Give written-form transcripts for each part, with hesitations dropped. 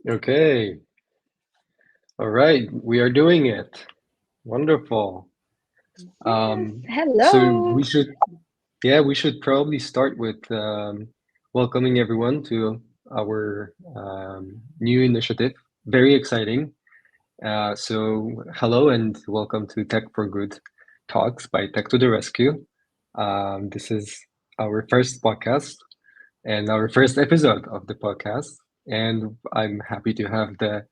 Okay. All right. We are doing it. Wonderful. Yes. So Hello. we should probably start with welcoming everyone to our new initiative. Very exciting. So hello and welcome to Tech for Good Talks by Tech to the Rescue. This is our first podcast and our first episode of the podcast, and I'm happy to have the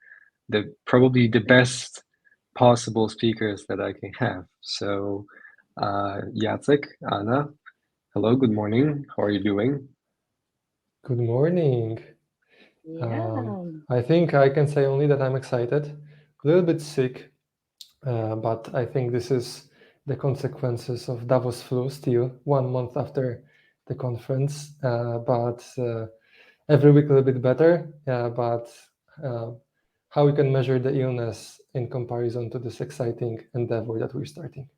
probably the best possible speakers that I can have. So, Jacek, Anna, hello, good morning. How are you doing? Good morning. Yeah. I think I can say only that I'm excited, a little bit sick, but I think this is the consequences of Davos flu still 1 month after the conference. But every week a little bit better. But uh, how we can measure the illness in comparison to this exciting endeavor that we're starting?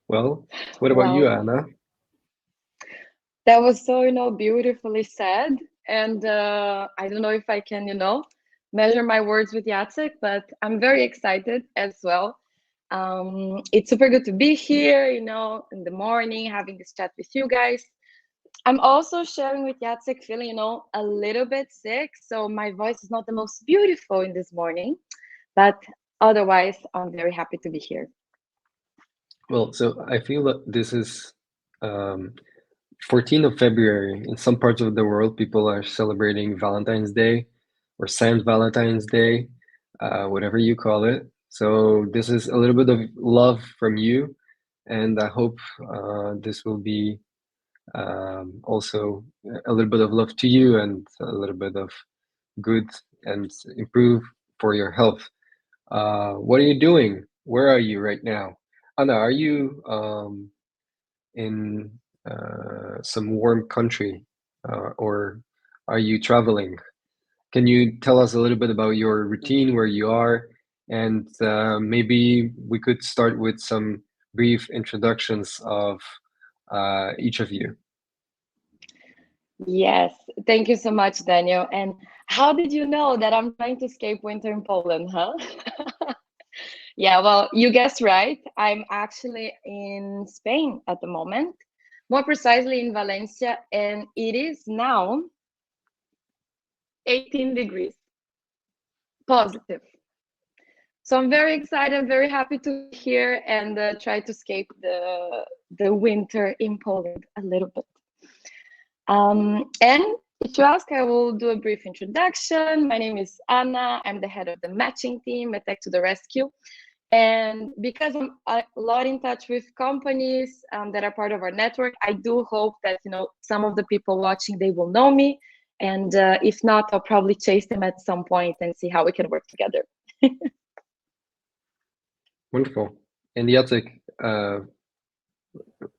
Well, what about you, Well, Anna? that was so, beautifully said. And I don't know if I can, measure my words with Jacek, but I'm very excited as well. It's super good to be here, in the morning, having this chat with you guys. I'm also sharing with Jacek feeling, a little bit sick. So my voice is not the most beautiful in this morning, but otherwise, I'm very happy to be here. Well, so I feel that this is um, 14th of February. In some parts of the world, people are celebrating Valentine's Day or Saint Valentine's Day, whatever you call it. So this is a little bit of love from you, and I hope this will be also a little bit of love to you and a little bit of good and improve for your health. What are you doing? Where are you right now? Anna, are you in some warm country or are you traveling? Can you tell us a little bit about your routine, where you are, and maybe we could start with some brief introductions of each of you. Yes, thank you so much, Daniel. And how did you know that I'm trying to escape winter in Poland, huh? Yeah, well, you guessed right. I'm actually in Spain at the moment, more precisely in Valencia, and it is now 18 degrees positive. So I'm very excited, very happy to be here and try to escape the winter in Poland a little bit. And if you ask, I will do a brief introduction. My name is Anna. I'm the head of the matching team at Tech to the Rescue. And because I'm a lot in touch with companies that are part of our network, I do hope that some of the people watching, they will know me. And if not, I'll probably chase them at some point and see how we can work together. Wonderful. And Jacek,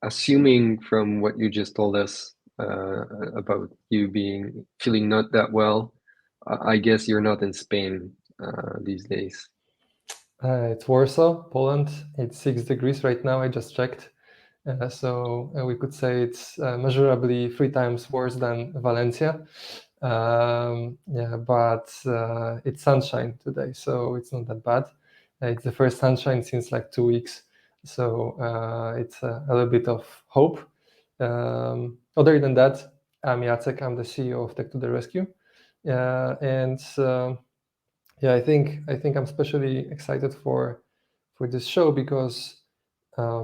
assuming from what you just told us about you being feeling not that well, I guess you're not in Spain these days. It's Warsaw, Poland. It's 6 degrees right now. I just checked. We could say it's measurably 3 times worse than Valencia. But it's sunshine today, so it's not that bad. It's the first sunshine since like 2 weeks, so it's a little bit of hope. Other than that, I'm Jacek. I'm the CEO of Tech to the Rescue, and yeah, I think I'm especially excited for this show because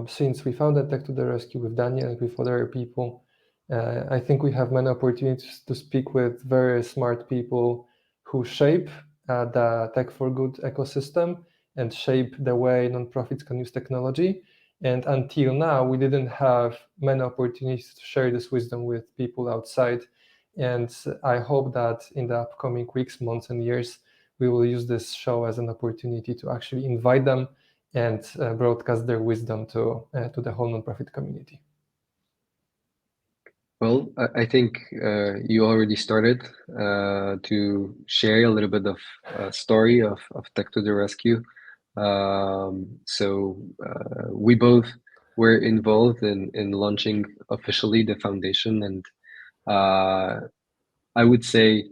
since we founded Tech to the Rescue with Daniel and with other people, I think we have many opportunities to speak with very smart people who shape the Tech for Good ecosystem and shape the way nonprofits can use technology. And until now, we didn't have many opportunities to share this wisdom with people outside. And I hope that in the upcoming weeks, months, and years, we will use this show as an opportunity to actually invite them and broadcast their wisdom to the whole nonprofit community. Well, I think you already started to share a little bit of story of Tech to the Rescue. We both were involved in launching officially the foundation, and I would say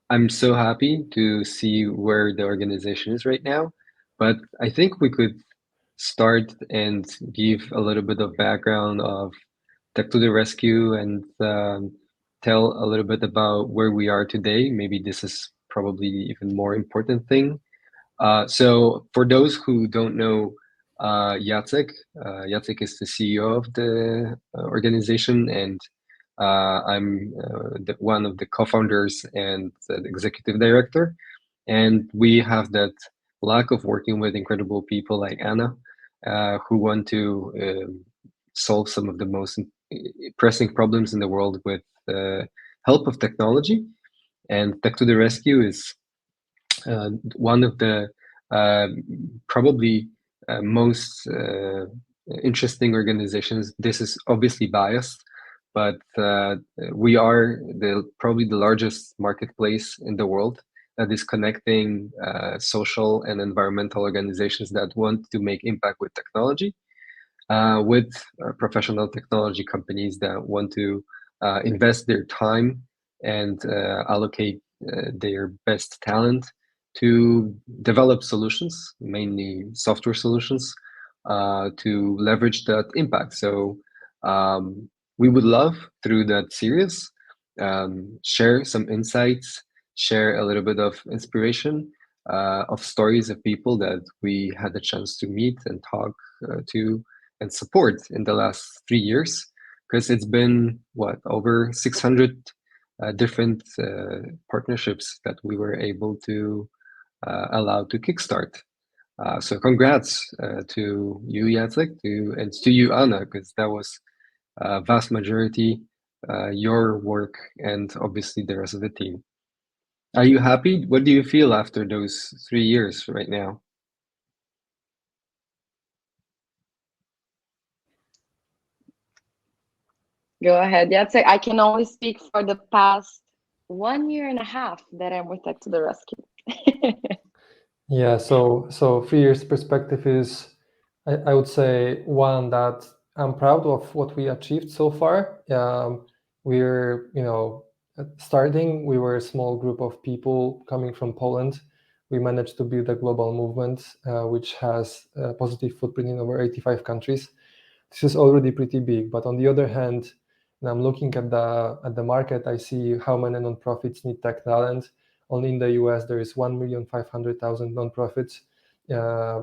I'm so happy to see where the organization is right now, but I think we could start and give a little bit of background of Tech to the Rescue and tell a little bit about where we are today. Maybe this is probably the even more important thing. So for those who don't know Jacek is the CEO of the organization, and I'm one of the co-founders and the executive director. And we have that luck of working with incredible people like Anna, who want to solve some of the most pressing problems in the world with the help of technology. And Tech to the Rescue is one of the uh, probably most interesting organizations. This is obviously biased, but we are probably the largest marketplace in the world that is connecting social and environmental organizations that want to make impact with technology with professional technology companies that want to invest their time and allocate their best talent to develop solutions, mainly software solutions, to leverage that impact. So we would love through that series share some insights, share a little bit of inspiration of stories of people that we had the chance to meet and talk to and support in the last 3 years, because it's been what, over 600 different partnerships that we were able to allow to kickstart. So congrats to you, Jacek, and to you, Anna, because that was vast majority your work and obviously the rest of the team. Are you happy? What do you feel after those 3 years right now? Go ahead. Jacek, I can only speak for the past 1 year and a half that I'm with Tech to the Rescue. Yeah, so 3 years perspective is, I would say, one that I'm proud of what we achieved so far. We're, starting, we were a small group of people coming from Poland. We managed to build a global movement, which has a positive footprint in over 85 countries. This is already pretty big, but on the other hand, when I'm looking at the market, I see how many nonprofits need tech talent. Only in the US, there is 1,500,000 nonprofits.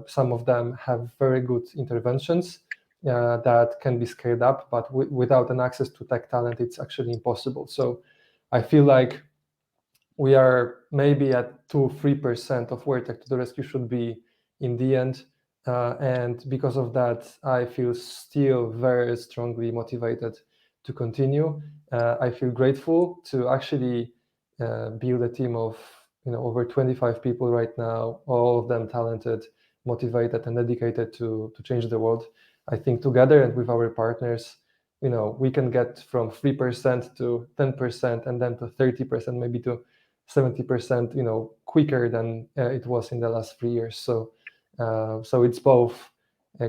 Some of them have very good interventions that can be scaled up, but without an access to tech talent, it's actually impossible. So I feel like we are maybe at 2-3% of where Tech to the Rescue should be in the end. And because of that, I feel still very strongly motivated to continue. I feel grateful to actually build a team of over 25 people right now, all of them talented, motivated, and dedicated to change the world. I think together and with our partners, we can get from 3% to 10% and then to 30%, maybe to 70%, quicker than it was in the last 3 years. So it's both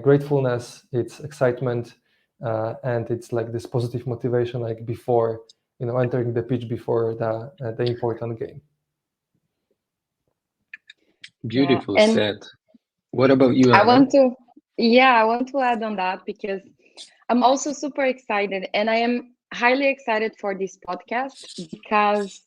gratefulness, it's excitement, and it's like this positive motivation, like before, entering the pitch before the important game. Beautiful And said. What about you, I Anna? want to, yeah, I want to add on that because I'm also super excited and I am highly excited for this podcast because,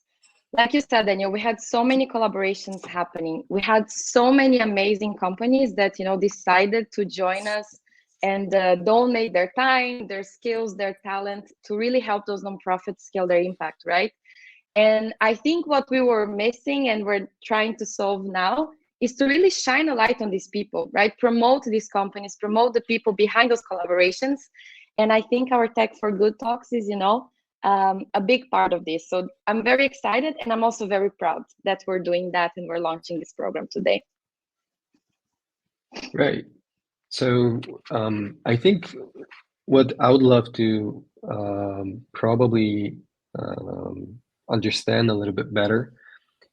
like you said, Daniel, we had so many collaborations happening. We had so many amazing companies that, decided to join us and donate their time, their skills, their talent to really help those nonprofits scale their impact, right? And I think what we were missing and we're trying to solve now is to really shine a light on these people, right? Promote these companies, promote the people behind those collaborations. And I think our Tech for Good talks is, a big part of this. So I'm very excited and I'm also very proud that we're doing that and we're launching this program today. Right. So I think what I would love to probably understand a little bit better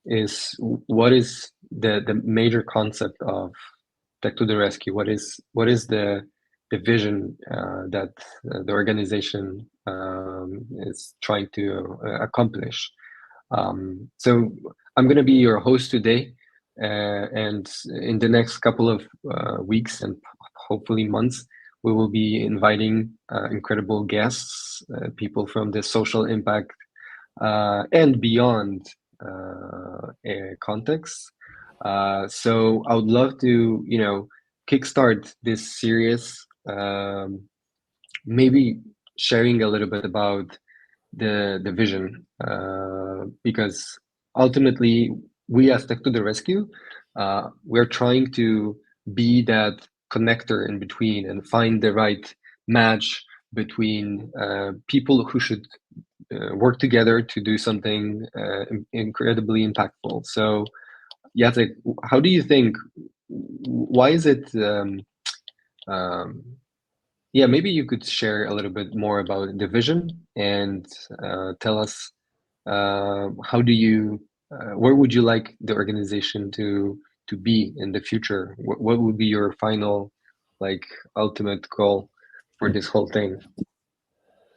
is what is the major concept of Tech to the Rescue. What is the vision that the organization is trying to accomplish? So I'm going to be your host today. And in the next couple of weeks and hopefully months, we will be inviting incredible guests, people from the social impact and beyond context. So I would love to, kickstart this series, maybe sharing a little bit about the vision, because ultimately we as Tech to the Rescue, we're trying to be that connector in between and find the right match between people who should work together to do something incredibly impactful. So, Jacek, how do you think? Why is it? Um, yeah, maybe you could share a little bit more about the vision and tell us how do you, where would you like the organization to be in the future? What would be your final, like, ultimate goal for this whole thing?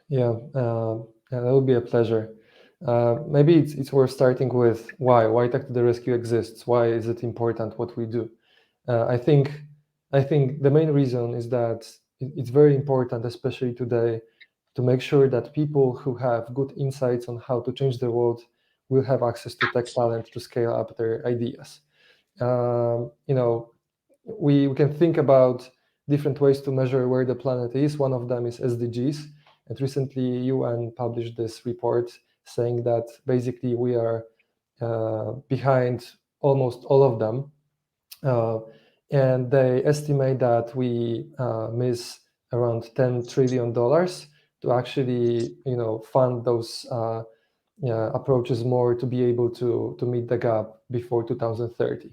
Yeah, yeah, that would be a pleasure. Maybe it's worth starting with why Tech to the Rescue exists. Why is it important what we do? I think the main reason is that it's very important, especially today, to make sure that people who have good insights on how to change the world will have access to tech talent to scale up their ideas. You know, we can think about different ways to measure where the planet is. One of them is SDGs. And recently, UN published this report saying that basically we are behind almost all of them. Uh, and they estimate that we miss around $10 trillion to actually, fund those approaches more to be able to meet the gap before 2030.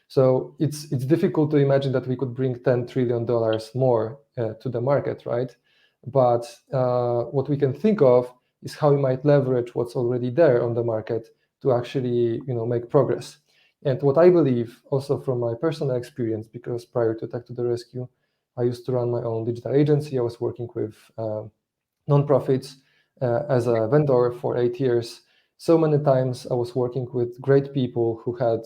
So it's difficult to imagine that we could bring $10 trillion more to the market, right? But what we can think of is how we might leverage what's already there on the market to actually, make progress. And what I believe, also from my personal experience, because prior to Tech to the Rescue, I used to run my own digital agency. I was working with nonprofits as a vendor for 8 years. So many times I was working with great people who had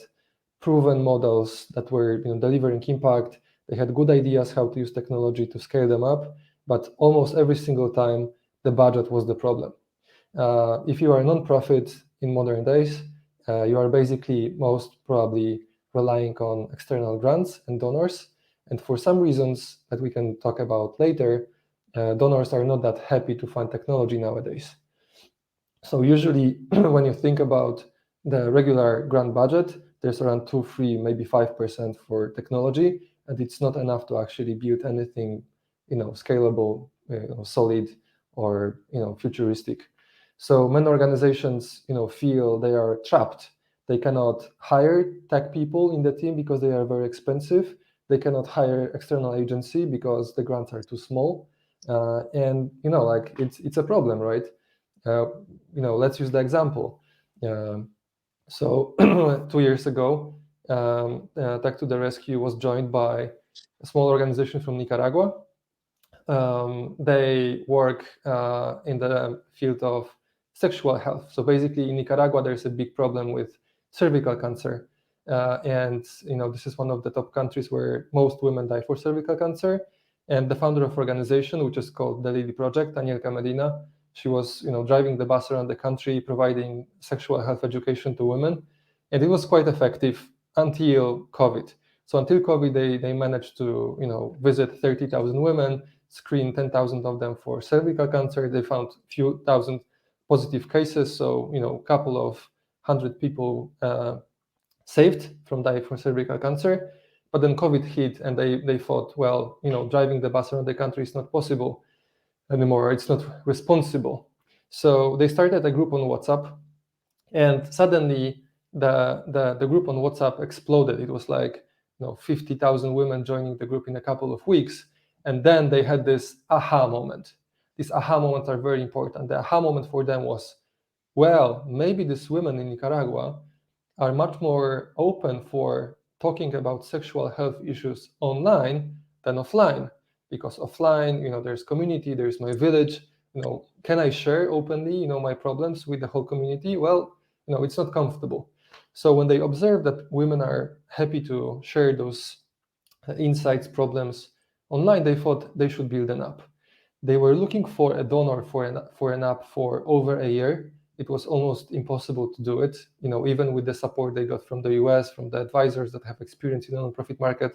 proven models that were delivering impact. They had good ideas how to use technology to scale them up, but almost every single time the budget was the problem. If you are a nonprofit in modern days, you are basically most probably relying on external grants and donors. And for some reasons that we can talk about later, donors are not that happy to fund technology nowadays. So usually when you think about the regular grant budget, there's around 2, 3, maybe 5% for technology, and it's not enough to actually build anything, scalable, solid, or futuristic. So many organizations, feel they are trapped. They cannot hire tech people in the team because they are very expensive. They cannot hire external agency because the grants are too small, and like it's a problem, right? Uh, let's use the example. So 2 years ago, Tech to the Rescue was joined by a small organization from Nicaragua. They work in the field of sexual health. So basically, in Nicaragua, there's a big problem with cervical cancer, and this is one of the top countries where most women die for cervical cancer. And the founder of organization, which is called the Lily Project, Daniel Camerano, she was driving the bus around the country, providing sexual health education to women, and it was quite effective until COVID. So until COVID, they managed to visit 30,000 women, screen 10,000 of them for cervical cancer. They found a few thousand positive cases, so a couple of hundred people saved from dying for cervical cancer. But then COVID hit, and they thought, well, driving the bus around the country is not possible anymore. It's not responsible. So they started a group on WhatsApp, and suddenly the group on WhatsApp exploded. It was like 50,000 women joining the group in a couple of weeks. And then they had this aha moment. These aha moments are very important. The aha moment for them was, well, maybe these women in Nicaragua are much more open for talking about sexual health issues online than offline. Because offline, there's community, there's my village. Can I share openly, my problems with the whole community? Well, it's not comfortable. So when they observed that women are happy to share those insights, problems online, they thought they should build an app. They were looking for a donor for an app for over a year. It was almost impossible to do it, even with the support they got from the US, from the advisors that have experience in the nonprofit market.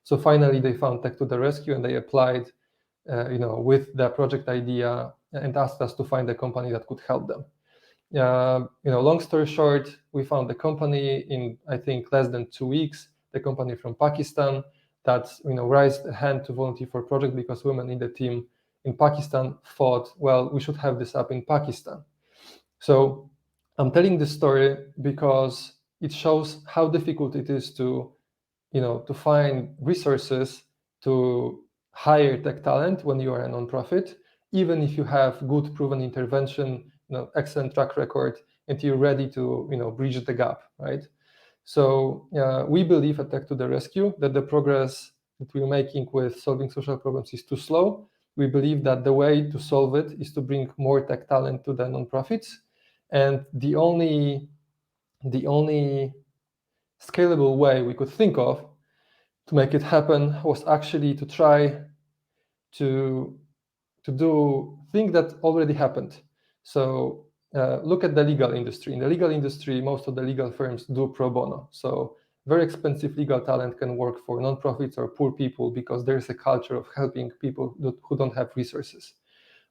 So finally, they found Tech to the Rescue, and they applied, with the project idea, and asked us to find a company that could help them. Long story short, we found the company in, I think, less than 2 weeks. The company from Pakistan that raised a hand to volunteer for a project because women in the team in Pakistan thought, well, we should have this app in Pakistan. So I'm telling this story because it shows how difficult it is to find resources to hire tech talent when you are a nonprofit, even if you have good proven intervention, excellent track record, and you're ready to bridge the gap, right? So we believe at Tech to the Rescue that the progress that we're making with solving social problems is too slow. We believe that the way to solve it is to bring more tech talent to the nonprofits, and the only scalable way we could think of to make it happen was actually to try to do things that already happened. So look at the legal industry. In the legal industry, most of the legal firms do pro bono. So very expensive legal talent can work for nonprofits or poor people because there's a culture of helping people who don't have resources.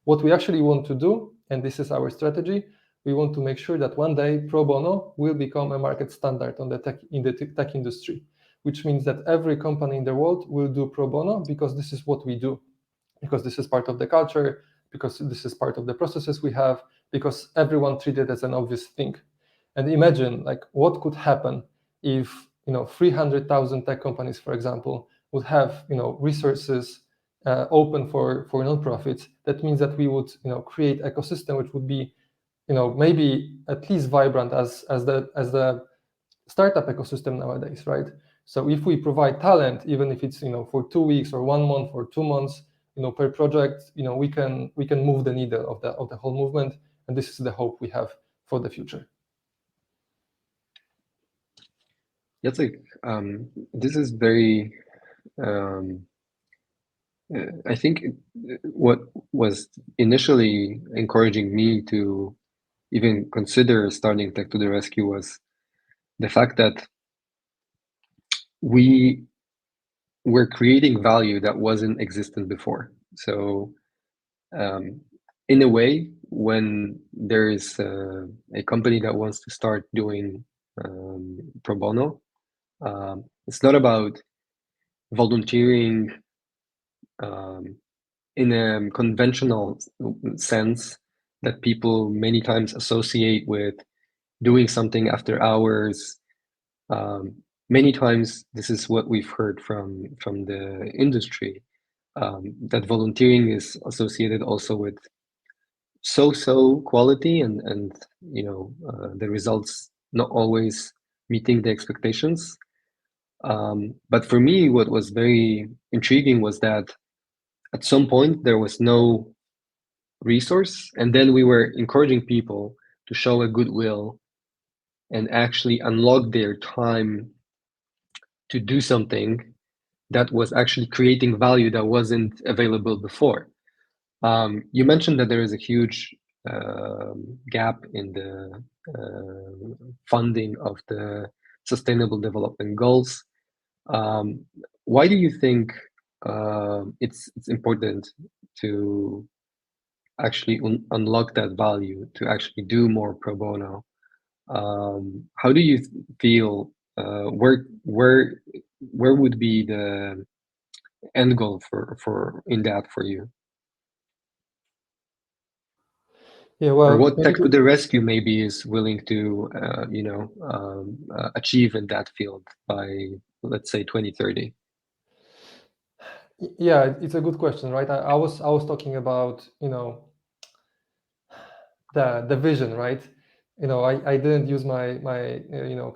What we actually want to do, and this is our strategy, we want to make sure that one day pro bono will become a market standard in the tech industry, which means that every company in the world will do pro bono because this is what we do, because this is part of the culture, because this is part of the processes we have, because everyone treated it as an obvious thing. And imagine what could happen if 300,000 tech companies, for example, would have resources open for nonprofits. That means that we would create ecosystem which would be maybe at least vibrant as the startup ecosystem nowadays, right? So if we provide talent, even if it's for 2 weeks or 1 month or 2 months, per project, we can move the needle of the whole movement, and this is the hope we have for the future. Jacek, this is very. I think what was initially encouraging me to even consider starting Tech to the Rescue was the fact that we were creating value that wasn't existent before. So, in a way, when there is a company that wants to start doing pro bono, it's not about volunteering in a conventional sense that people many times associate with doing something after hours. Many times, this is what we've heard from the industry, that volunteering is associated also with so-so quality and the results not always meeting the expectations. But for me, what was very intriguing was that at some point there was no resource, and then we were encouraging people to show a goodwill and actually unlock their time to do something that was actually creating value that wasn't available before. You mentioned that there is a huge gap in the funding of the Sustainable Development Goals. Why do you think it's important to actually unlock that value, to actually do more pro bono? How do you feel? Where would be the end goal for in that for you? Yeah, well, or what Tech to the Rescue maybe is willing to achieve in that field by, let's say, 2030? Yeah, it's a good question, right? I was talking about the vision, right? I didn't use my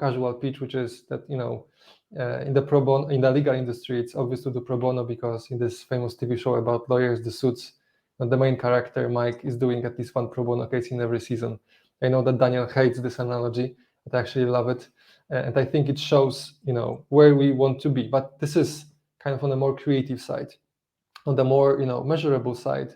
casual pitch, which is that in the pro bono, in the legal industry, it's obvious to do pro bono because in this famous TV show about lawyers, The Suits, the main character Mike is doing at least one pro bono case in every season. I know that Daniel hates this analogy. I actually love it, and I think it shows, where we want to be. But this is kind of on a more creative side. On the more, measurable side,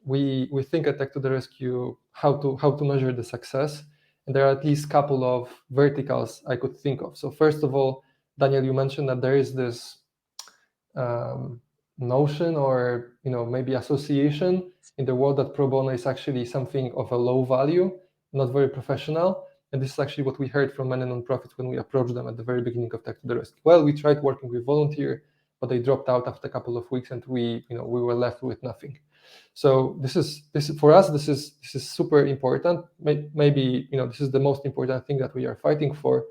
we think at Tech to the Rescue how to measure the success, and there are at least a couple of verticals I could think of. So first of all, Daniel, you mentioned that there is this notion, or maybe association in the world, that pro bono is actually something of a low value, not very professional. And this is actually what we heard from many nonprofits when we approached them at the very beginning of Tech to the Rescue. Well, we tried working with volunteer, but they dropped out after a couple of weeks, and we were left with nothing. So this is for us. This is super important. Maybe this is the most important thing that we are fighting for,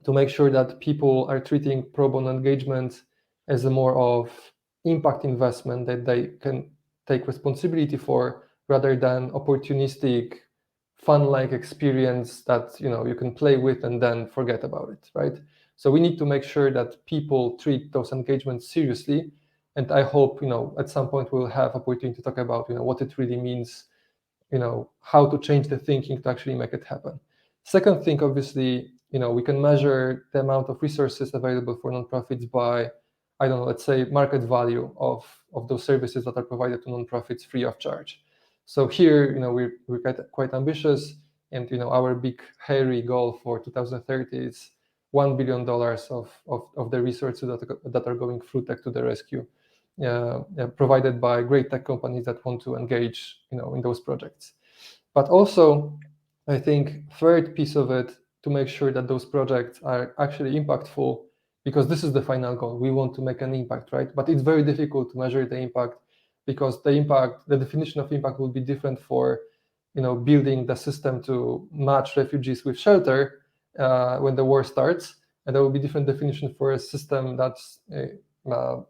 to make sure that people are treating pro bono engagement as a more of impact investment that they can take responsibility for, rather than opportunistic, fun-like experience that you can play with and then forget about it, right? So we need to make sure that people treat those engagements seriously, and I hope at some point we'll have opportunity to talk about what it really means, how to change the thinking to actually make it happen. Second thing, obviously, we can measure the amount of resources available for nonprofits by, I don't know, let's say market value of those services that are provided to nonprofits free of charge. So here, we're quite ambitious, and our big hairy goal for 2030 is $1 billion of the resources that are going through Tech to the Rescue, provided by great tech companies that want to engage, in those projects. But also, I think third piece of it, to make sure that those projects are actually impactful, because this is the final goal. We want to make an impact, right? But it's very difficult to measure the impact, because the definition of impact will be different for, building the system to match refugees with shelter when the war starts, and there will be different definition for a system that's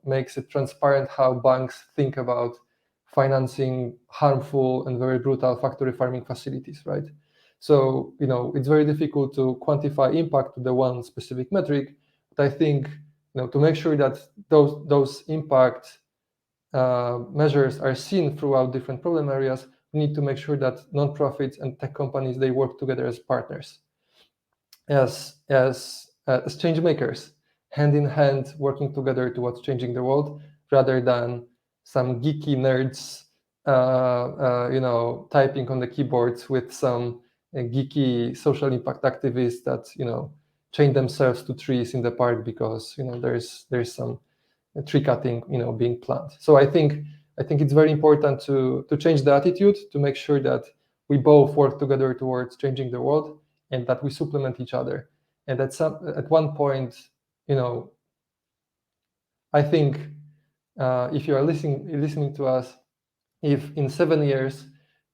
makes it transparent how banks think about financing harmful and very brutal factory farming facilities, right? So, it's very difficult to quantify impact to the one specific metric. But I think, to make sure that those impact measures are seen throughout different problem areas, we need to make sure that nonprofits and tech companies, they work together as partners, as change makers, hand in hand, working together towards changing the world, rather than some geeky nerds, typing on the keyboards with some geeky social impact activists that chain themselves to trees in the park because there's some tree cutting being planned. So I think it's very important to change the attitude, to make sure that we both work together towards changing the world, and that we supplement each other. And at one point, I think if you are listening to us, if in 7 years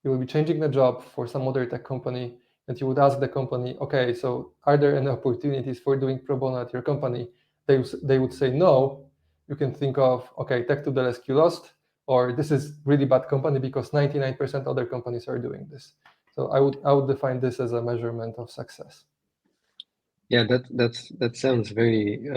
you will be changing the job for some other tech company, and you would ask the company, okay, so are there any opportunities for doing pro bono at your company? They would say no. You can think of, okay, Tech to the Rescue lost, or this is really bad company because 99% other companies are doing this. So I would define this as a measurement of success. Yeah, that sounds very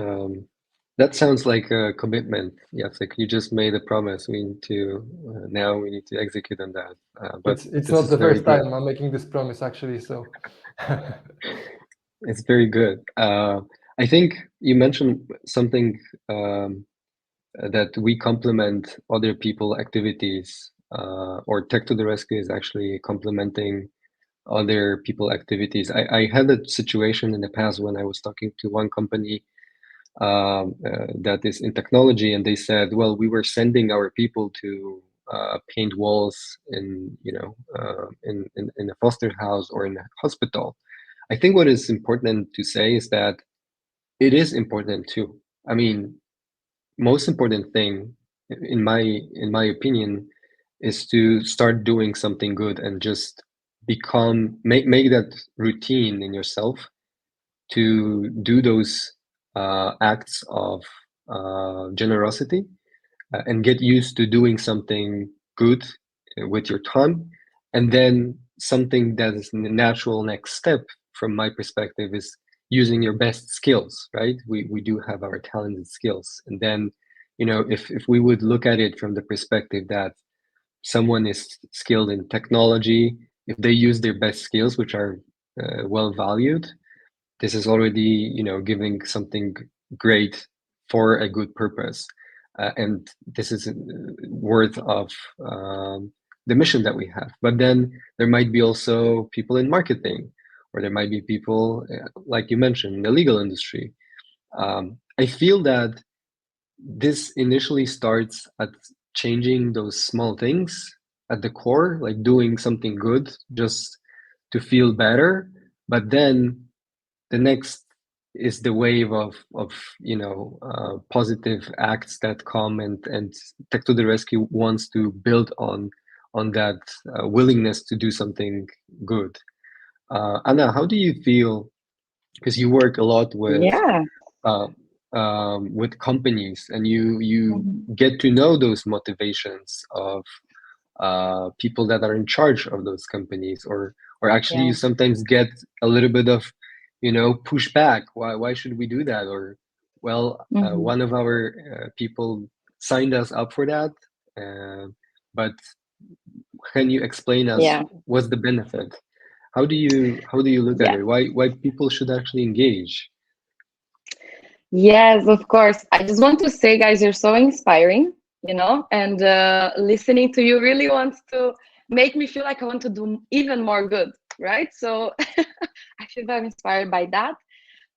that sounds like a commitment. Yeah, it's like you just made a promise. We need to now we need to execute on that. But It's not the first time I'm making this promise, actually. So it's very good. I think you mentioned something that we complement other people activities, or Tech to the Rescue is actually complementing other people activities. I had a situation in the past when I was talking to one company that is in technology, and they said, well, we were sending our people to paint walls in in a foster house or in a hospital. I think what is important to say is that it is important too. I mean, most important thing in my opinion is to start doing something good and just make that routine in yourself, to do those acts of generosity, and get used to doing something good with your time. And then something that is the natural next step from my perspective is using your best skills, right? We do have our talented skills, and then if we would look at it from the perspective that someone is skilled in technology, if they use their best skills, which are well valued, this is already, giving something great for a good purpose. And this is worth of the mission that we have. But then there might be also people in marketing, or there might be people, like you mentioned, in the legal industry. I feel that this initially starts at changing those small things at the core, like doing something good just to feel better. But then the next is the wave of positive acts that come, and Tech to the Rescue wants to build on that willingness to do something good. Anna, how do you feel? Because you work a lot Yeah. uh, with companies, and you Mhm. get to know those motivations of people that are in charge of those companies, or actually you Yeah. sometimes get a little bit of pushback. Why should we do that? Or, well, Mhm. one of our people signed us up for that, but can you explain us Yeah. what's the benefit? How do you look at Yeah. it? Why people should actually engage? Yes, of course. I just want to say, guys, you're so inspiring, and listening to you really wants to make me feel like I want to do even more good, right? So I feel very inspired by that.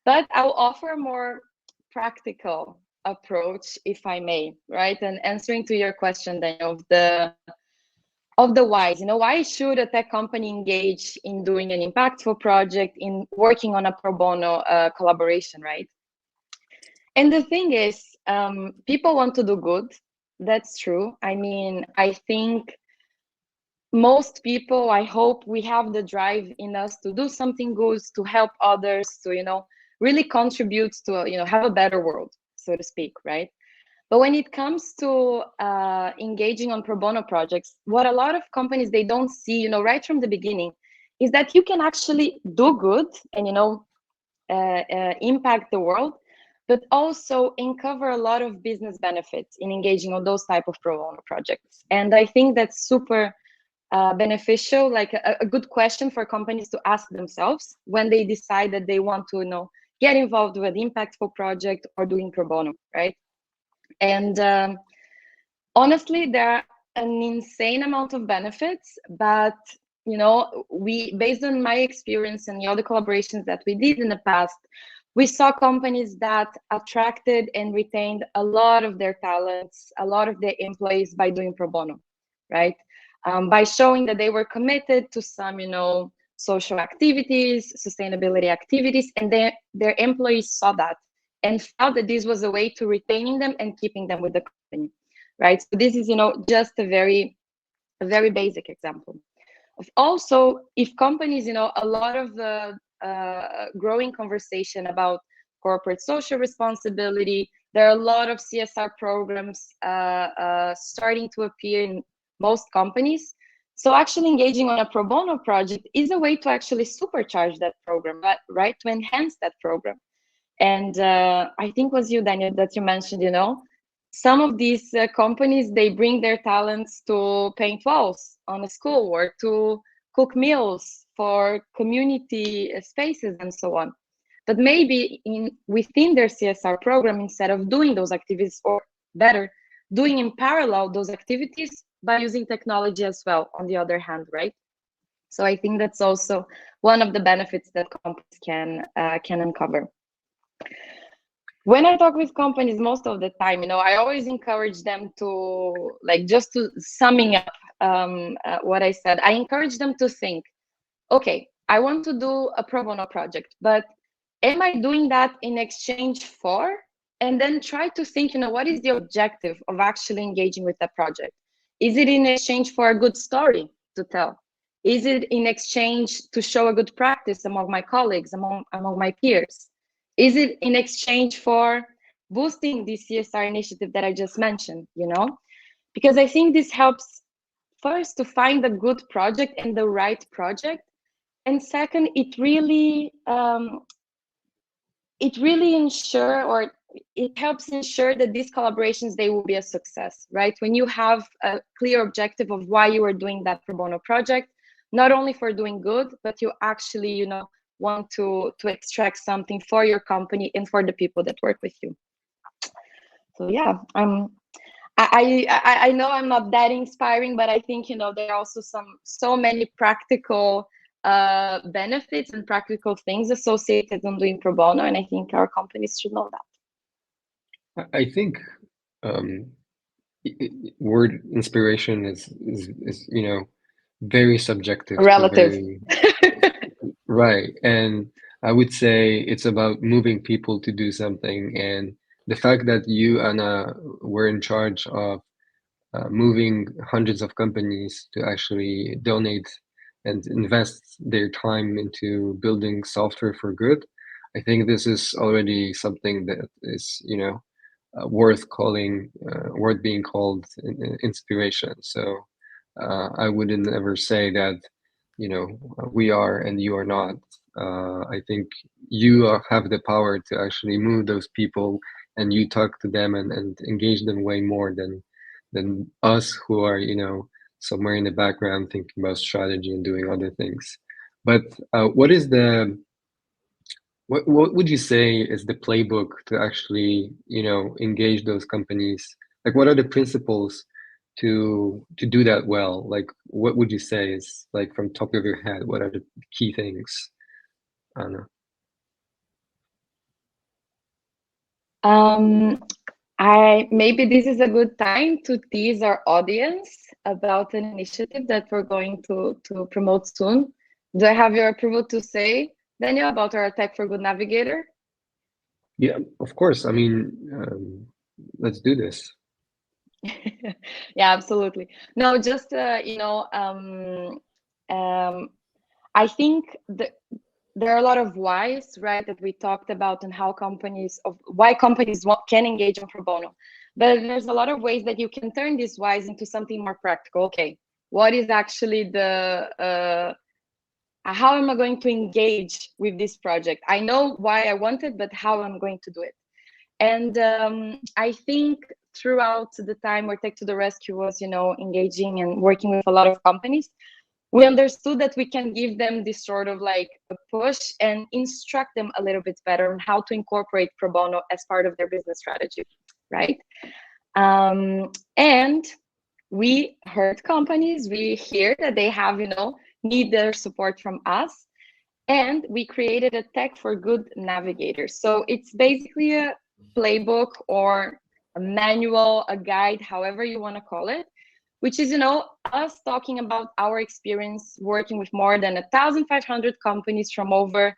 But I'll offer a more practical approach, if I may, right? And answering to your question, Daniel, of the whys. Why should a tech company engage in doing an impactful project, in working on a pro bono collaboration, right? And the thing is, people want to do good. That's true. I mean, I think most people, I hope we have the drive in us to do something good, to help others, to, really contribute to, have a better world, so to speak, right? But when it comes to engaging on pro bono projects, what a lot of companies, they don't see, right from the beginning, is that you can actually do good and, impact the world, but also uncover a lot of business benefits in engaging on those type of pro bono projects. And I think that's super beneficial, like a good question for companies to ask themselves when they decide that they want to, get involved with an impactful project or doing pro bono, right? And honestly, there are an insane amount of benefits, but we, based on my experience and the other collaborations that we did in the past, we saw companies that attracted and retained a lot of their talents, a lot of their employees by doing pro bono, right? By showing that they were committed to some, social activities, sustainability activities, and their employees saw that and felt that this was a way to retaining them and keeping them with the company, right? So this is, just a very basic example. Also, if companies, a lot of the growing conversation about corporate social responsibility, there are a lot of CSR programs starting to appear in most companies. So actually engaging on a pro bono project is a way to actually supercharge that program, right? To enhance that program. And I think it was you, Daniel, that you mentioned, some of these companies, they bring their talents to paint walls on a school or to cook meals for community spaces and so on. But maybe within their CSR program, instead of doing those activities, or better, doing in parallel those activities by using technology as well, on the other hand, right? So I think that's also one of the benefits that companies can uncover. When I talk with companies, most of the time, I always encourage them to, like, just to summing up what I said, I encourage them to think, okay, I want to do a pro bono project, but am I doing that in exchange for? And then try to think, what is the objective of actually engaging with that project? Is it in exchange for a good story to tell? Is it in exchange to show a good practice among my colleagues, among my peers? Is it in exchange for boosting the CSR initiative that I just mentioned, Because I think this helps, first, to find a good project and the right project. And second, it helps ensure that these collaborations, they will be a success, right? When you have a clear objective of why you are doing that pro bono project, not only for doing good, but you actually, want to extract something for your company and for the people that work with you. So yeah, I know I'm not that inspiring, but I think, there are also so many practical benefits and practical things associated on doing pro bono, and I think our companies should know that. I think word inspiration is very subjective to Relative. very right. And I would say it's about moving people to do something. And the fact that you, Anna, were in charge of moving hundreds of companies to actually donate and invest their time into building software for good, I think this is already something that is, worth being called inspiration. So I wouldn't ever say that, we are and you are not. I think you have the power to actually move those people, and you talk to them and engage them way more than us who are, somewhere in the background thinking about strategy and doing other things. But what would you say is the playbook to actually, engage those companies? Like, what are the principles to do that well? Like, what would you say is, like, from top of your head, what are the key things? I don't know. Maybe this is a good time to tease our audience about an initiative that we're going to promote soon. Do I have your approval to say, Daniel, about our Tech for Good Navigator? Yeah, of course. I mean, let's do this. Yeah, absolutely. No, just I think there are a lot of whys, right, that we talked about, and why companies can engage on pro bono. But there's a lot of ways that you can turn these whys into something more practical. Okay, what is actually how am I going to engage with this project? I know why I want it, but how I'm going to do it. And I think throughout the time where Tech to the Rescue was, engaging and working with a lot of companies, we understood that we can give them this sort of like a push and instruct them a little bit better on how to incorporate pro bono as part of their business strategy, right? And we heard companies, we hear that they have, need their support from us. And we created a Tech for Good Navigator. So it's basically a playbook or a manual, a guide, however you want to call it, which is, us talking about our experience working with more than 1,500 companies from over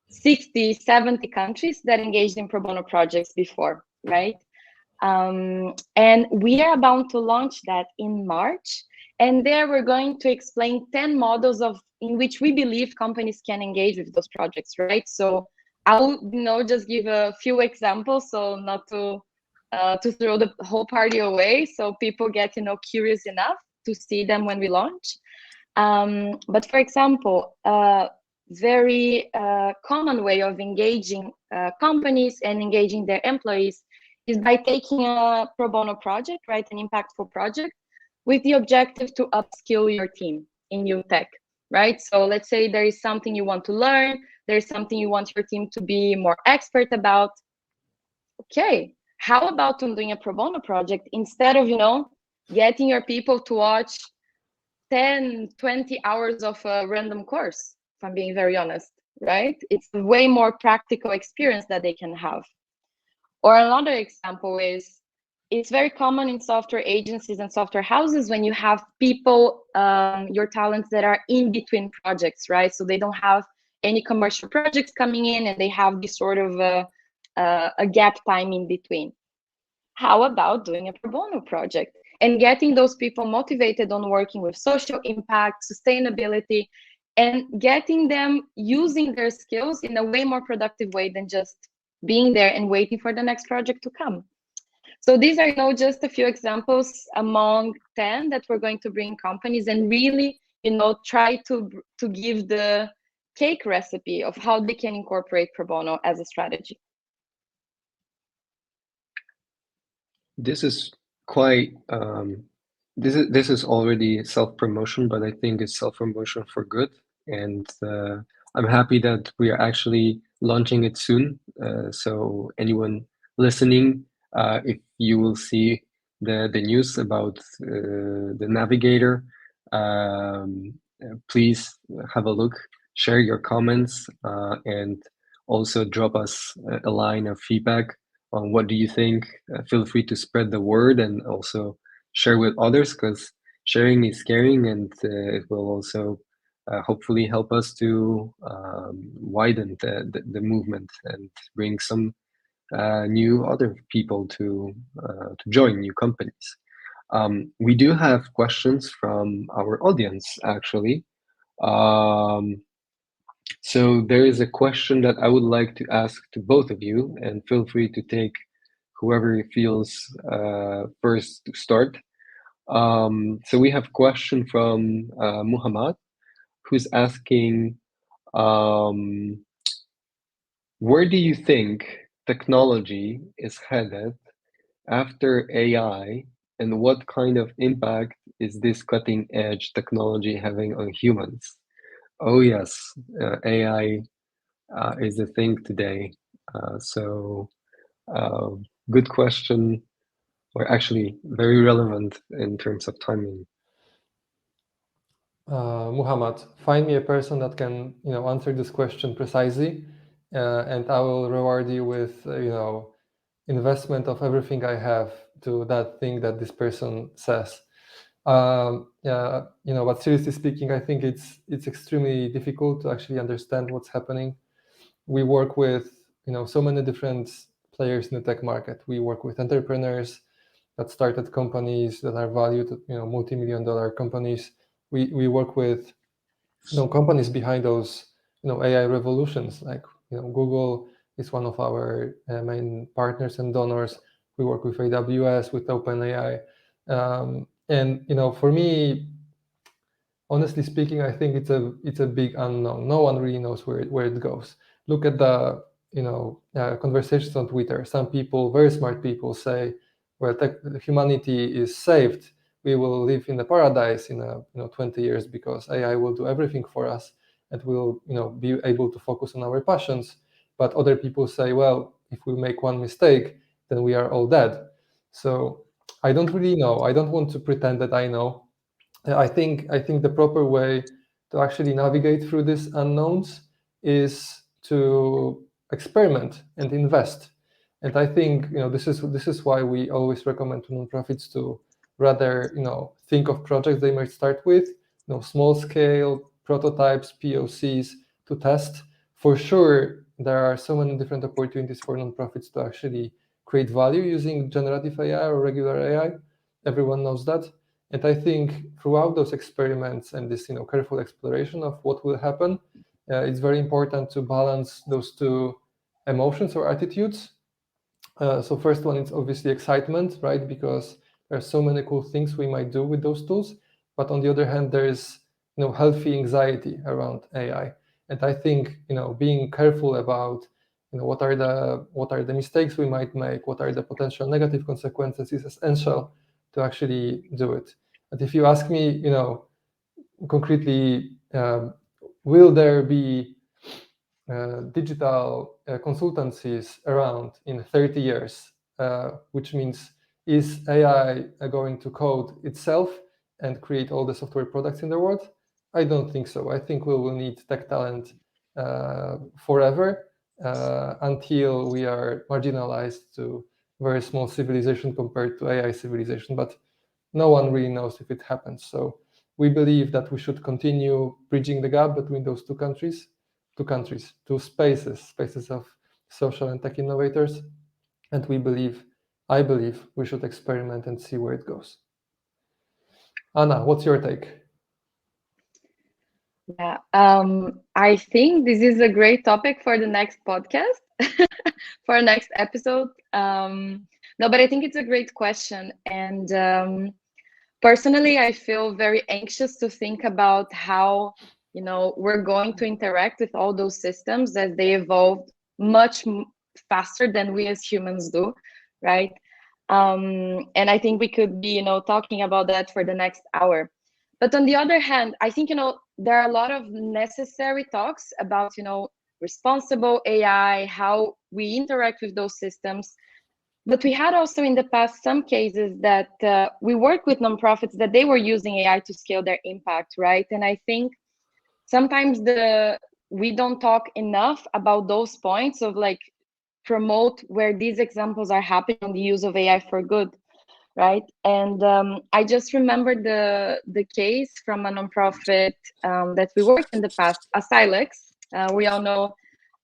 60, 70 countries that engaged in pro bono projects before, right? And we are about to launch that in March. And there we're going to explain 10 models in which we believe companies can engage with those projects, right? So I'll, just give a few examples, so not to throw the whole party away, so people get, curious enough to see them when we launch. But for example, a very common way of engaging companies and engaging their employees is by taking a pro bono project, right, an impactful project, with the objective to upskill your team in new tech, right? So let's say there is something you want to learn, there's something you want your team to be more expert about. Okay, how about doing a pro bono project instead of, getting your people to watch 10, 20 hours of a random course, if I'm being very honest, right? It's a way more practical experience that they can have. Or another example is, it's very common in software agencies and software houses when you have people, your talents that are in between projects, right? So they don't have any commercial projects coming in and they have this sort of a gap time in between. How about doing a pro bono project and getting those people motivated on working with social impact, sustainability, and getting them using their skills in a way more productive way than just being there and waiting for the next project to come. So these are, just a few examples among 10 that we're going to bring companies and really, try to give the cake recipe of how they can incorporate pro bono as a strategy. This is quite this is already self-promotion, but I think it's self-promotion for good. And I'm happy that we are actually launching it soon. So anyone listening, if you will see the news about the navigator, please have a look, share your comments, and also drop us a line of feedback on what do you think. Feel free to spread the word and also share with others, because sharing is caring, and it will also hopefully help us to widen the movement and bring some new other people to join new companies. We do have questions from our audience, actually. Um, so there is a question that I would like to ask to both of you, and feel free to take whoever feels first to start. So we have a question from Muhammad, who's asking, um, where do you think technology is headed after AI, and what kind of impact is this cutting edge technology having on humans? Oh, yes, AI is a thing today. So, uh, good question, or actually very relevant in terms of timing. Muhammad, find me a person that can, answer this question precisely, and I will reward you with, investment of everything I have to that thing that this person says. Yeah, but seriously speaking, I think it's extremely difficult to actually understand what's happening. We work with, so many different players in the tech market. We work with entrepreneurs that started companies that are valued at, multi-million-dollar companies. We work with companies behind those AI revolutions, like Google is one of our main partners and donors. We work with AWS, with OpenAI, and for me, honestly speaking, I think it's a big unknown. No one really knows where it goes. Look at the conversations on Twitter. Some people, very smart people, say, well, humanity is saved. We will live in a paradise in 20 years because AI will do everything for us, and we'll be able to focus on our passions. But other people say, well, if we make one mistake, then we are all dead. So I don't really know. I don't want to pretend that I know. I think the proper way to actually navigate through these unknowns is to experiment and invest. And I think this is why we always recommend to nonprofits to rather think of projects they might start with, small scale prototypes, POCs to test. For sure, there are so many different opportunities for nonprofits to actually create value using generative AI or regular AI. Everyone knows that. And I think throughout those experiments and this careful exploration of what will happen, it's very important to balance those two emotions or attitudes. So first one is obviously excitement, right? Because there are so many cool things we might do with those tools. But on the other hand, there is healthy anxiety around AI. And I think being careful about what are the mistakes we might make, what are the potential negative consequences is essential to actually do it. But if you ask me, concretely, will there be digital consultancies around in 30 years, which means is AI going to code itself and create all the software products in the world? I don't think so. I think we will need tech talent forever until we are marginalized to very small civilization compared to AI civilization. But no one really knows if it happens. So we believe that we should continue bridging the gap between those two spaces of social and tech innovators. And I believe we should experiment and see where it goes. Anna, what's your take? Yeah, I think this is a great topic for the next podcast, for our next episode. No, but I think it's a great question. And personally, I feel very anxious to think about how, we're going to interact with all those systems as they evolve much faster than we as humans do, right? And I think we could be, talking about that for the next hour. But on the other hand, I think, there are a lot of necessary talks about, responsible AI, how we interact with those systems. But we had also in the past some cases that we work with nonprofits that they were using AI to scale their impact, right? And I think sometimes we don't talk enough about those points of like promote where these examples are happening, the use of AI for good, right? And I just remembered the case from a nonprofit that we worked in the past, Asilex. We all know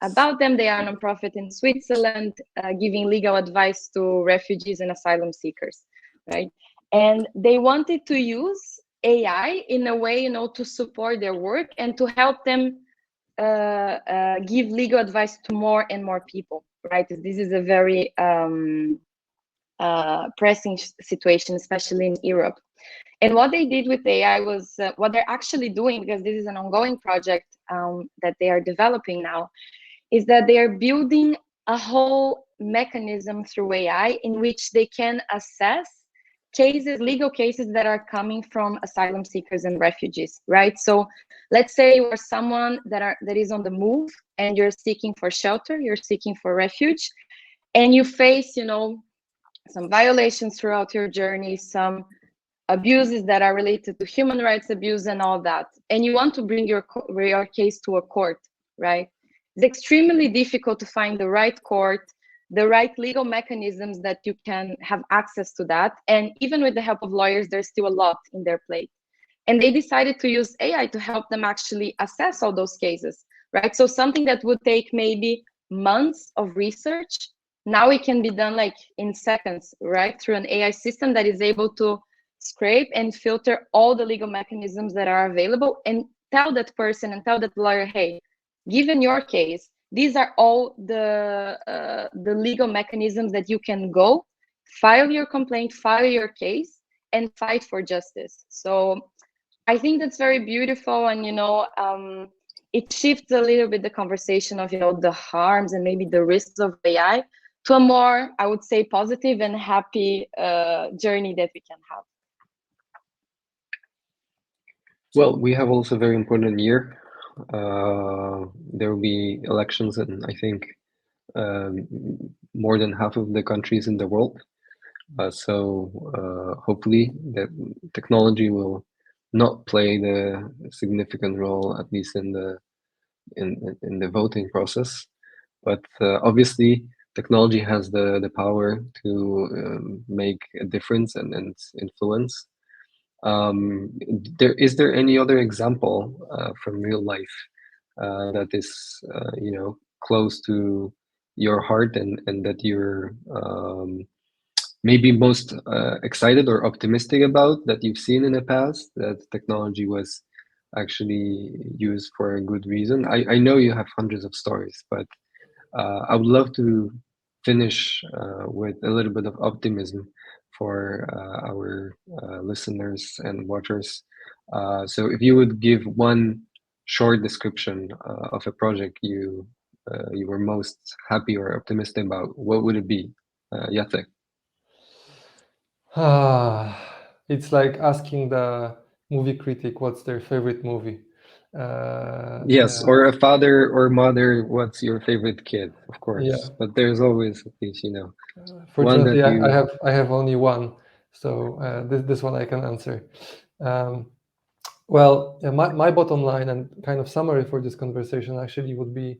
about them. They are a nonprofit in Switzerland, giving legal advice to refugees and asylum seekers, right? And they wanted to use AI in a way, to support their work and to help them give legal advice to more and more people, right? This is a very pressing situation, especially in Europe. And what they did with AI was what they're actually doing, because this is an ongoing project that they are developing now, is that they are building a whole mechanism through AI in which they can assess legal cases that are coming from asylum seekers and refugees, right? So let's say you are someone that is on the move and you're seeking for shelter, you're seeking for refuge, and you face, some violations throughout your journey, some abuses that are related to human rights abuse and all that, and you want to bring your case to a court, right? It's extremely difficult to find the right court, the right legal mechanisms that you can have access to that. And even with the help of lawyers, there's still a lot in their plate. And they decided to use AI to help them actually assess all those cases, right? So something that would take maybe months of research, now it can be done like in seconds, right? Through an AI system that is able to scrape and filter all the legal mechanisms that are available and tell that person and tell that lawyer, hey, given your case, these are all the legal mechanisms that you can go, file your complaint, file your case, and fight for justice. So I think that's very beautiful, and it shifts a little bit the conversation of the harms and maybe the risks of AI to a more, I would say, positive and happy journey that we can have. Well, we have also a very important year. There will be elections in, I think, more than half of the countries in the world. So hopefully that technology will not play the significant role, at least in the voting process. But obviously, technology has the power to make a difference and influence. Is there any other example from real life that is close to your heart and that you're maybe most excited or optimistic about, that you've seen in the past, that technology was actually used for a good reason? I know you have hundreds of stories, but I would love to finish with a little bit of optimism for our listeners and watchers. So if you would give one short description of a project you were most happy or optimistic about, what would it be, Jacek? It's like asking the movie critic what's their favorite movie. Yes, or a father or mother, what's your favorite kid, of course. Yeah. But there's always at least, one Fortunately, that you... I have only one, so this one I can answer. Well, my bottom line and kind of summary for this conversation actually would be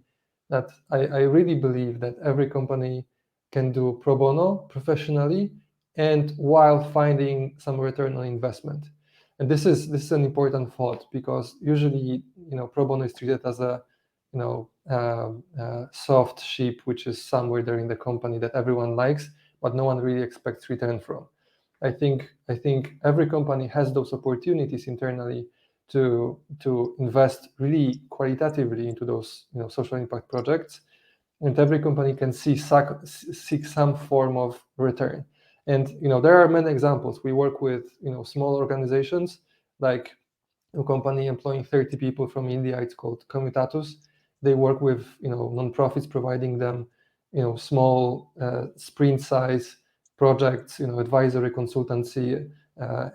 that I really believe that every company can do pro bono professionally and while finding some return on investment. And this is an important thought, because usually pro bono is treated as a soft sheep, which is somewhere there in the company that everyone likes, but no one really expects return from. I think every company has those opportunities internally to invest really qualitatively into those social impact projects, and every company can seek some form of return. And there are many examples. We work with small organizations, like a company employing 30 people from India. It's called Comitatus. They work with nonprofits, providing them small sprint size projects, advisory, consultancy,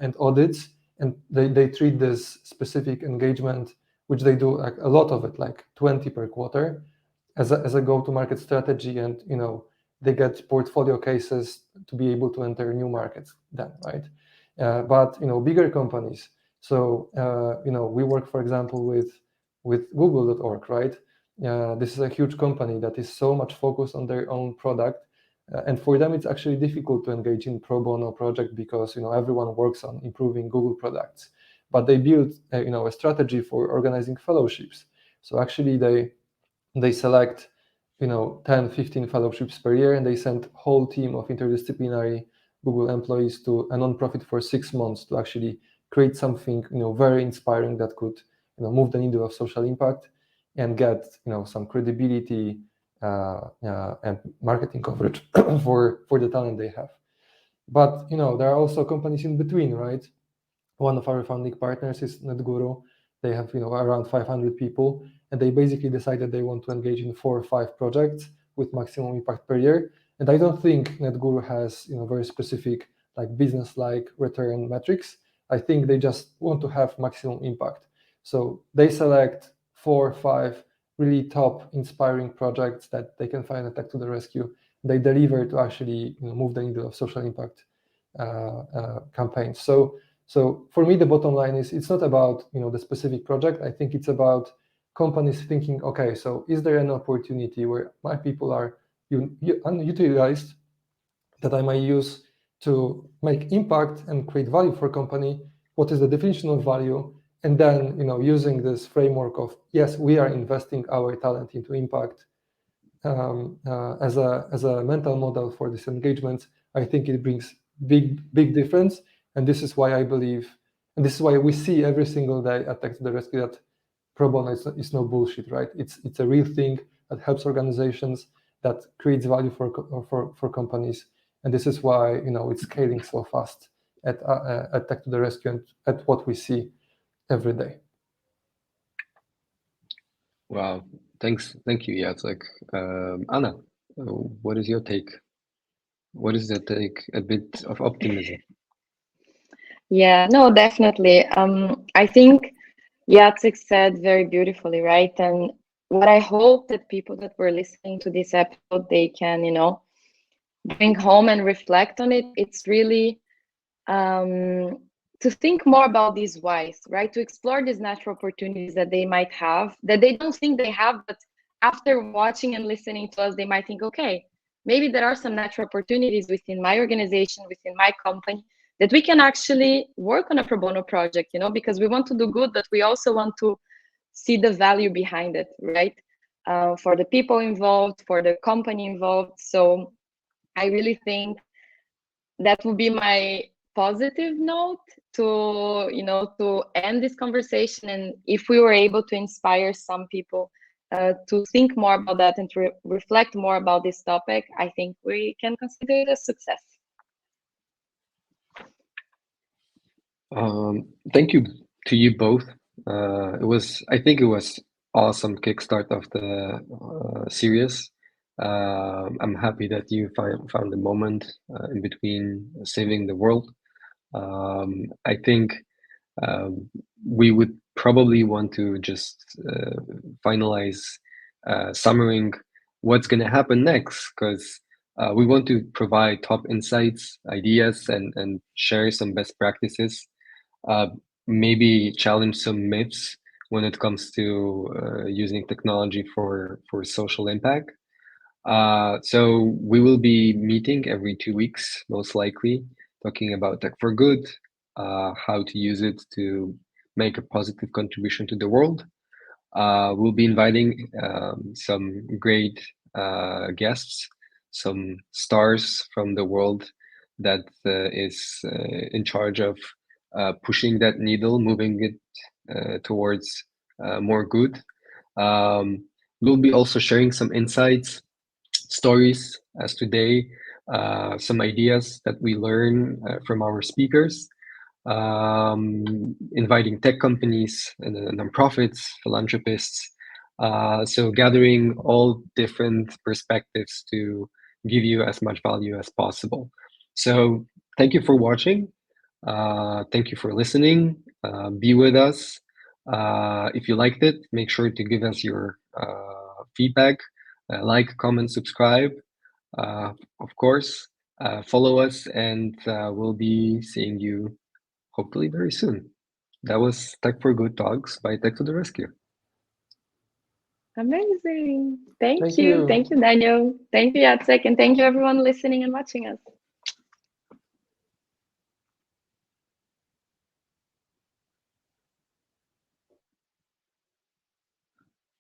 and audits, and they treat this specific engagement, which they do like a lot of it, like 20 per quarter, as a go-to-market strategy, and they get portfolio cases to be able to enter new markets then, right? But bigger companies. So we work, for example, with Google.org, right? This is a huge company that is so much focused on their own product, and for them it's actually difficult to engage in pro bono project because everyone works on improving Google products. But they built a strategy for organizing fellowships. So actually they select 10, 15 fellowships per year, and they send whole team of interdisciplinary Google employees to a nonprofit for 6 months to actually create something very inspiring that could move the needle of social impact and get some credibility and marketing coverage for the talent they have. But there are also companies in between, right? One of our founding partners is NetGuru. They have around 500 people, and they basically decided they want to engage in 4 or 5 projects with maximum impact per year. And I don't think NetGuru has very specific like business-like return metrics. I think they just want to have maximum impact. So they select 4 or 5 really top inspiring projects that they can find and Tech to the rescue. They deliver to actually move the needle of social impact campaigns. So for me, the bottom line is it's not about the specific project. I think it's about companies thinking, okay, so is there an opportunity where my people are unutilized that I might use to make impact and create value for a company? What is the definition of value? And then using this framework of, yes, we are investing our talent into impact as a mental model for this engagement. I think it brings big difference. And this is why I believe, and this is why we see every single day at Tech to the Rescue that pro bono is no bullshit, right? It's a real thing that helps organizations, that creates value for companies, and this is why it's scaling so fast at Tech to the Rescue and at what we see every day. Wow, thank you, Jacek. Anna, what is your take? What is the take? A bit of optimism. Yeah, no, definitely. I think Jacek said very beautifully, right? And what I hope that people that were listening to this episode, they can, bring home and reflect on it. It's really to think more about these whys, right? To explore these natural opportunities that they might have, that they don't think they have, but after watching and listening to us, they might think, okay, maybe there are some natural opportunities within my organization, within my company, that we can actually work on a pro bono project, because we want to do good, but we also want to see the value behind it, right? For the people involved, for the company involved. So I really think that would be my positive note to to end this conversation. And if we were able to inspire some people to think more about that and to reflect more about this topic, I think we can consider it a success. Thank you to you both. I think it was awesome kickstart of the series. I'm happy that you found the moment in between saving the world. I think we would probably want to just finalize summarizing what's going to happen next, because we want to provide top insights, ideas, and share some best practices. Maybe challenge some myths when it comes to using technology for social impact. So we will be meeting every 2 weeks, most likely, talking about tech for good, how to use it to make a positive contribution to the world. We'll be inviting some great guests, some stars from the world that is in charge of pushing that needle, moving it towards more good. We'll be also sharing some insights, stories as today, some ideas that we learn from our speakers, inviting tech companies and nonprofits, philanthropists. So gathering all different perspectives to give you as much value as possible. So thank you for watching. Thank you for listening. Be with us. If you liked it, make sure to give us your feedback. Like, comment, subscribe. Of course, follow us, and we'll be seeing you hopefully very soon. That was Tech for Good Talks by Tech to the Rescue. Amazing. Thank Thank you. you. Thank you, Daniel. Thank you, Jacek. And thank you, everyone listening and watching us.